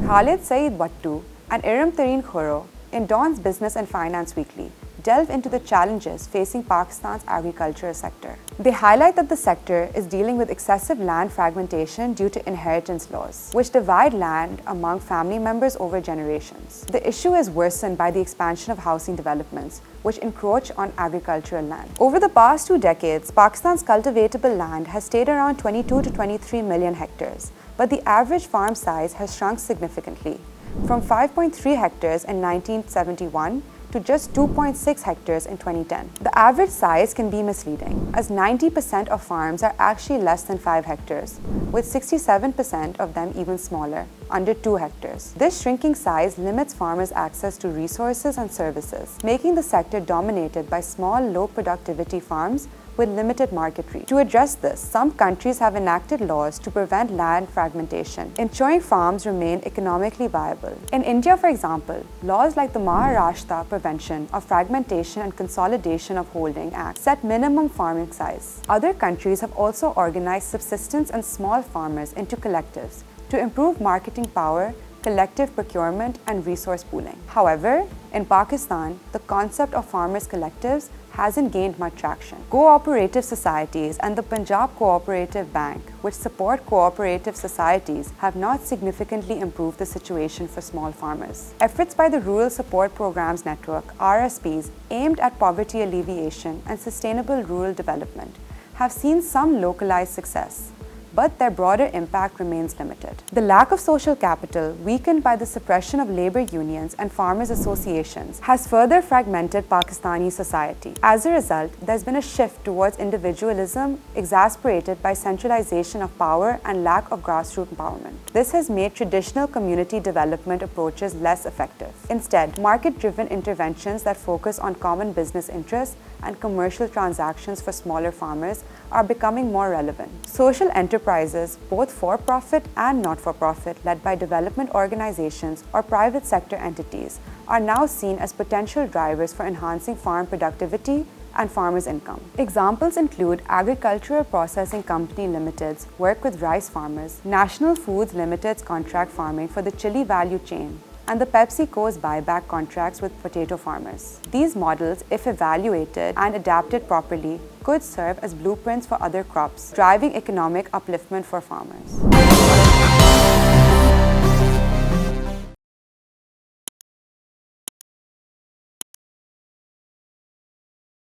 Khalid Saeed Bhattu and Iram Tareen Khoro in Dawn's Business and Finance Weekly delve into the challenges facing Pakistan's agricultural sector. They highlight that the sector is dealing with excessive land fragmentation due to inheritance laws, which divide land among family members over generations. The issue is worsened by the expansion of housing developments, which encroach on agricultural land. Over the past 2 decades, Pakistan's cultivatable land has stayed around 22 to 23 million hectares, but the average farm size has shrunk significantly, from 5.3 hectares in 1971 to just 2.6 hectares in 2010. The average size can be misleading, as 90% of farms are actually less than 5 hectares, with 67% of them even smaller, under 2 hectares. This shrinking size limits farmers' access to resources and services, making the sector dominated by small, low-productivity farms with limited market reach. To address this, some countries have enacted laws to prevent land fragmentation, ensuring farms remain economically viable. In India, for example, laws like the Maharashtra Prevention of Fragmentation and Consolidation of Holding Act set minimum farming size. Other countries have also organized subsistence and small farmers into collectives to improve marketing power, collective procurement, and resource pooling. However, in Pakistan, the concept of farmers' collectives hasn't gained much traction. Cooperative societies and the Punjab Cooperative Bank, which support cooperative societies, have not significantly improved the situation for small farmers. Efforts by the Rural Support Programs Network, RSPs, aimed at poverty alleviation and sustainable rural development, have seen some localized success, but their broader impact remains limited. The lack of social capital, weakened by the suppression of labor unions and farmers' associations, has further fragmented Pakistani society. As a result, there's been a shift towards individualism, exacerbated by centralization of power and lack of grassroots empowerment. This has made traditional community development approaches less effective. Instead, market-driven interventions that focus on common business interests and commercial transactions for smaller farmers are becoming more relevant. Social enterprises, both for-profit and not-for-profit, led by development organizations or private sector entities, are now seen as potential drivers for enhancing farm productivity and farmers' income. Examples include Agricultural Processing Company Limited's work with rice farmers, National Foods Limited's contract farming for the chili value chain, and the PepsiCo's buyback contracts with potato farmers. These models, if evaluated and adapted properly, could serve as blueprints for other crops, driving economic upliftment for farmers.